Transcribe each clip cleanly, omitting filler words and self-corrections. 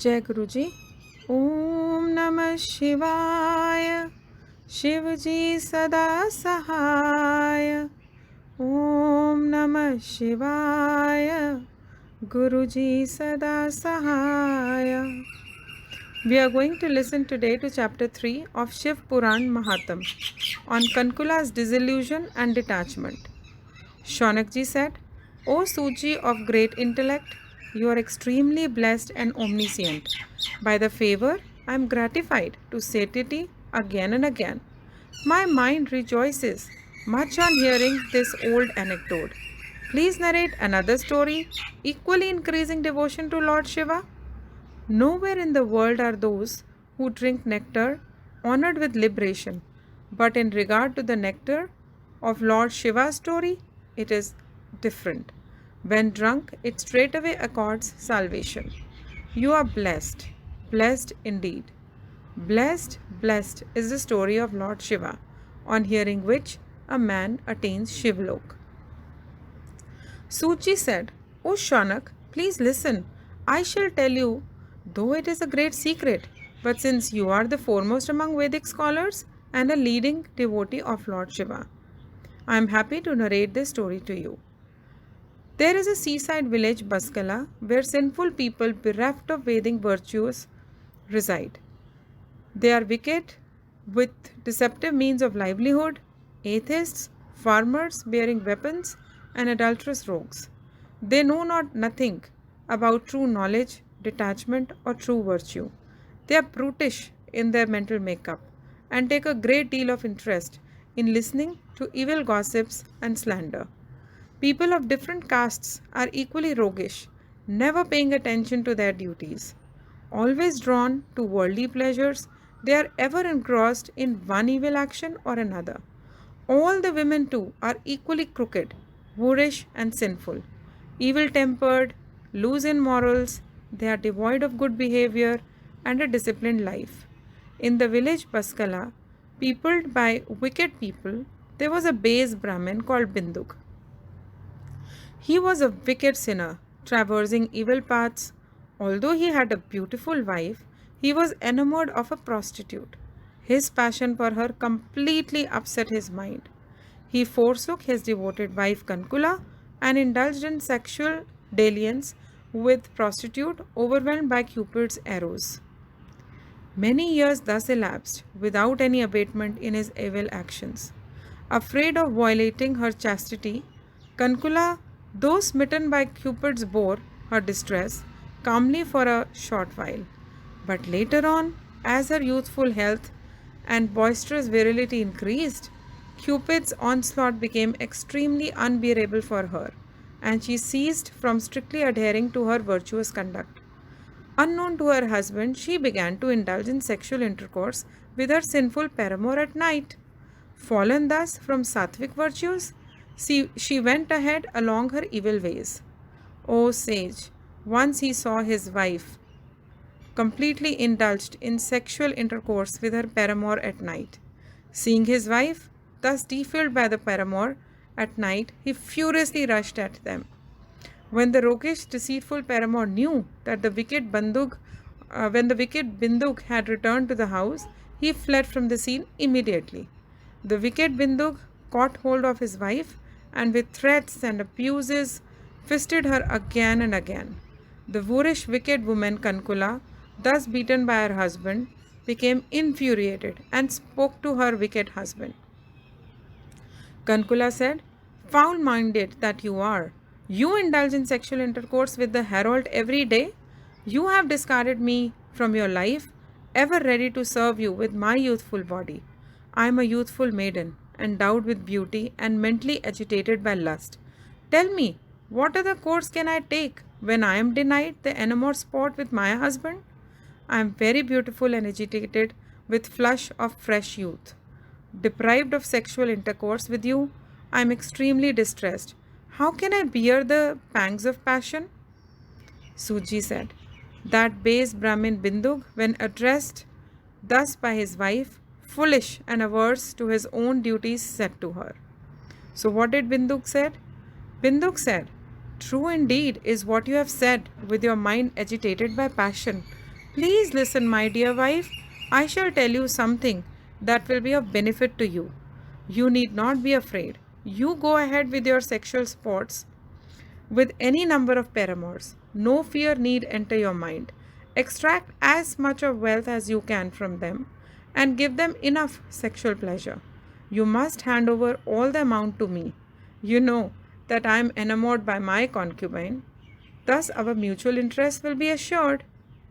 जय गुरु जी। ओम नमः शिवाय। शिव जी सदा सहाय। ओम नमः शिवाय। गुरु जी सदा सहाय। We are going to listen today to chapter 3 of Shiv Puran Mahatam on Kankula's disillusion and detachment. Shaunak ji said, O Suji of great intellect, you are extremely blessed and omniscient. By the favor, I am gratified to satiety again and again. My mind rejoices much on hearing this old anecdote. Please narrate another story equally increasing devotion to Lord Shiva. Nowhere in the world are those who drink nectar honored with liberation. But in regard to the nectar of Lord Shiva's story, it is different. When drunk, it straightway accords salvation. You are blessed, blessed indeed. Blessed, blessed is the story of Lord Shiva, on hearing which a man attains Shivlok. Suchi said, O Shanak, please listen. I shall tell you, though it is a great secret, but since you are the foremost among Vedic scholars and a leading devotee of Lord Shiva, I am happy to narrate this story to you. There is a seaside village, Baskala, where sinful people bereft of Vedic virtues reside. They are wicked with deceptive means of livelihood, atheists, farmers bearing weapons, and adulterous rogues. They know not nothing about true knowledge, detachment, or true virtue. They are brutish in their mental makeup and take a great deal of interest in listening to evil gossips and slander. People of different castes are equally roguish, never paying attention to their duties. Always drawn to worldly pleasures, they are ever engrossed in one evil action or another. All the women, too, are equally crooked, boorish, and sinful. Evil tempered, loose in morals, they are devoid of good behavior and a disciplined life. In the village Baskala, peopled by wicked people, there was a base Brahmin called Binduk. He was a wicked sinner, traversing evil paths. Although he had a beautiful wife, he was enamored of a prostitute. His passion for her completely upset his mind. He forsook his devoted wife Kankula and indulged in sexual dalliance with prostitute overwhelmed by Cupid's arrows. Many years thus elapsed without any abatement in his evil actions. Afraid of violating her chastity, Kankula, though smitten by Cupid's bore her distress calmly for a short while. But later on, as her youthful health and boisterous virility increased, Cupid's onslaught became extremely unbearable for her, and she ceased from strictly adhering to her virtuous conduct. Unknown to her husband, she began to indulge in sexual intercourse with her sinful paramour at night. Fallen thus from sattvic virtues, she went ahead along her evil ways. O sage, once he saw his wife completely indulged in sexual intercourse with her paramour at night. Seeing his wife thus defiled by the paramour at night, he furiously rushed at them. When the roguish, deceitful paramour knew that when the wicked Binduk had returned to the house, he fled from the scene immediately. The wicked Binduk caught hold of his wife and with threats and abuses fisted her again and again. The boorish wicked woman Kankula, thus beaten by her husband, became infuriated and spoke to her wicked husband. Kankula said, Foul minded that you are! You indulge in sexual intercourse with the herald every day? You have discarded me from your life, ever ready to serve you with my youthful body. I am a youthful maiden, endowed with beauty and mentally agitated by lust. Tell me, what other course can I take when I am denied the enamored sport with my husband? I am very beautiful and agitated with flush of fresh youth. Deprived of sexual intercourse with you, I am extremely distressed. How can I bear the pangs of passion? Suji said, That base Brahmin Bindug, when addressed thus by his wife, foolish and averse to his own duties, said to her. So what did Binduk said? Binduk said, True indeed is what you have said, with your mind agitated by passion. Please listen, my dear wife. I shall tell you something that will be of benefit to you. You need not be afraid. You go ahead with your sexual sports with any number of paramours. No fear need enter your mind. Extract as much of wealth as you can from them and give them enough sexual pleasure. You must hand over all the amount to me. You know that I am enamored by my concubine. Thus, our mutual interest will be assured.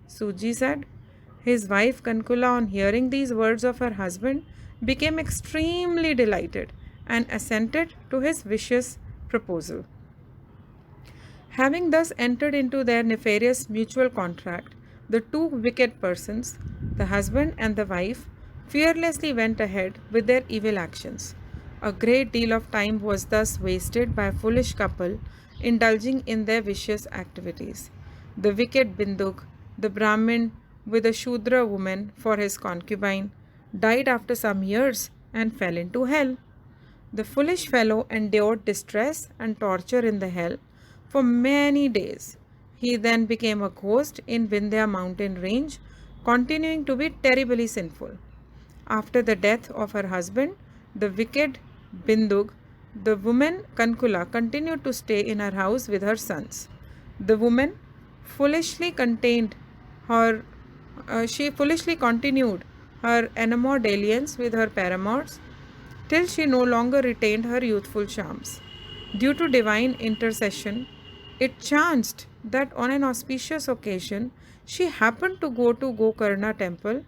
Suji said. His wife Kankula, on hearing these words of her husband, became extremely delighted and assented to his vicious proposal. Having thus entered into their nefarious mutual contract, the two wicked persons, the husband and the wife, fearlessly went ahead with their evil actions. A great deal of time was thus wasted by a foolish couple indulging in their vicious activities. The wicked Binduk, the Brahmin with a Shudra woman for his concubine, died after some years and fell into hell. The foolish fellow endured distress and torture in the hell for many days. He then became a ghost in Vindhya mountain range, continuing to be terribly sinful. After the death of her husband, the wicked Bindug, the woman Kankula continued to stay in her house with her sons. The woman foolishly contained her she foolishly continued her enamored dalliance with her paramours till she no longer retained her youthful charms. Due to divine intercession, it chanced that on an auspicious occasion she happened to go to Gokarna temple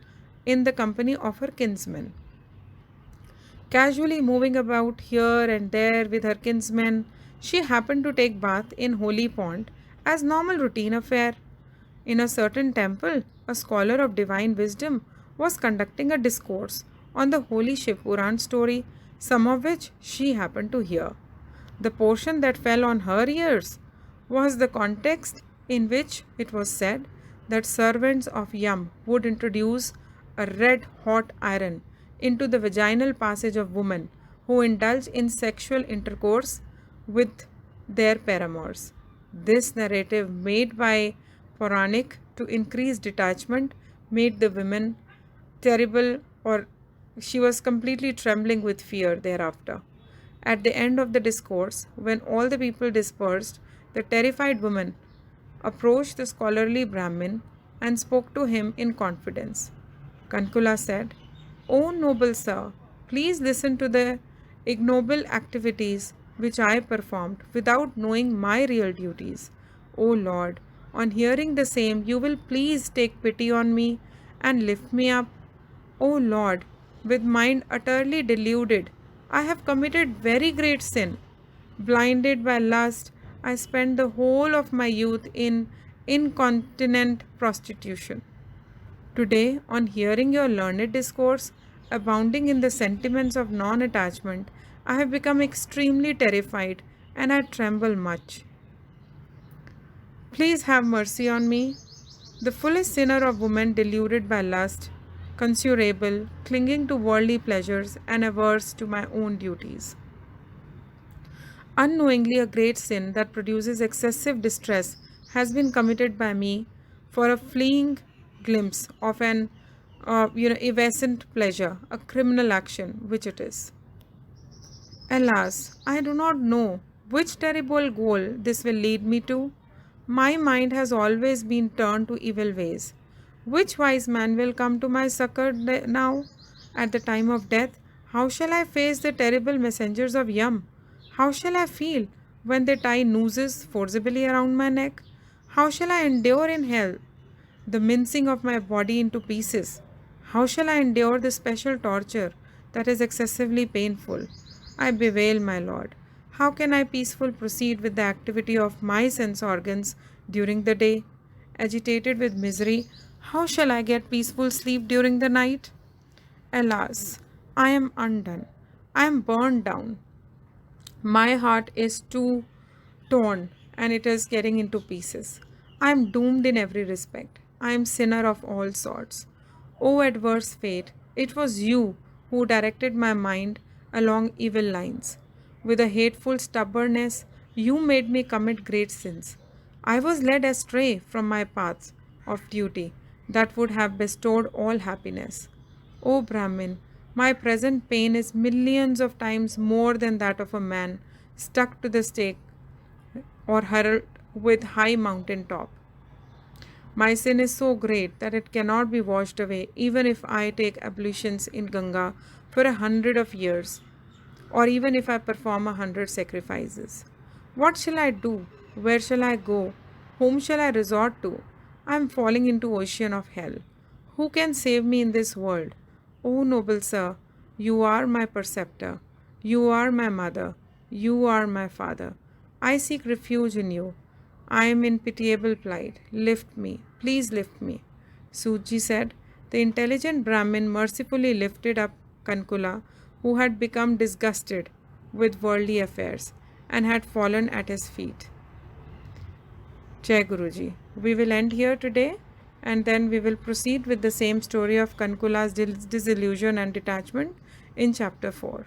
in the company of her kinsmen. Casually moving about here and there with her kinsmen, she happened to take bath in holy pond as normal routine affair. In a certain temple, a scholar of divine wisdom was conducting a discourse on the holy Shiv Puran story, some of which she happened to hear. The portion that fell on her ears was the context in which it was said that servants of Yam would introduce a red hot iron into the vaginal passage of women who indulge in sexual intercourse with their paramours. This narrative, made by Puranic to increase detachment, made the women terrible, or she was completely trembling with fear thereafter. At the end of the discourse, when all the people dispersed, the terrified woman approached the scholarly Brahmin and spoke to him in confidence. Kankula said, "O noble sir, please listen to the ignoble activities which I performed without knowing my real duties. O Lord, on hearing the same, you will please take pity on me and lift me up. O Lord, with mind utterly deluded, I have committed very great sin. Blinded by lust, I spent the whole of my youth in incontinent prostitution. Today, on hearing your learned discourse, abounding in the sentiments of non attachment, I have become extremely terrified and I tremble much. Please have mercy on me, the fullest sinner of woman deluded by lust, consurable, clinging to worldly pleasures, and averse to my own duties. Unknowingly, a great sin that produces excessive distress has been committed by me for a fleeting glimpse of an evanescent pleasure, a criminal action, which it is. Alas, I do not know which terrible goal this will lead me to. My mind has always been turned to evil ways. Which wise man will come to my succor now? At the time of death, how shall I face the terrible messengers of Yam? How shall I feel when they tie nooses forcibly around my neck? How shall I endure in hell the mincing of my body into pieces? How shall I endure the special torture that is excessively painful? I bewail, my Lord. How can I peaceful proceed with the activity of my sense organs during the day? Agitated with misery, how shall I get peaceful sleep during the night? Alas, I am undone. I am burned down. My heart is too torn and it is getting into pieces. I am doomed in every respect. I am sinner of all sorts. O adverse fate, it was you who directed my mind along evil lines. With a hateful stubbornness, you made me commit great sins. I was led astray from my path of duty, that would have bestowed all happiness. O Brahmin, my present pain is millions of times more than that of a man stuck to the stake or hurled with high mountain top. My sin is so great that it cannot be washed away, even if I take ablutions in Ganga for 100 of years, or even if I perform 100 sacrifices. What shall I do? Where shall I go? Whom shall I resort to? I am falling into ocean of hell. Who can save me in this world? O noble sir, you are my preceptor. You are my mother. You are my father. I seek refuge in you. I am in pitiable plight. Lift me. Please lift me. Suji said. The intelligent Brahmin mercifully lifted up Kankula, who had become disgusted with worldly affairs and had fallen at his feet. Jai Guruji. We will end here today and then we will proceed with the same story of Kankula's disillusion and detachment in chapter 4.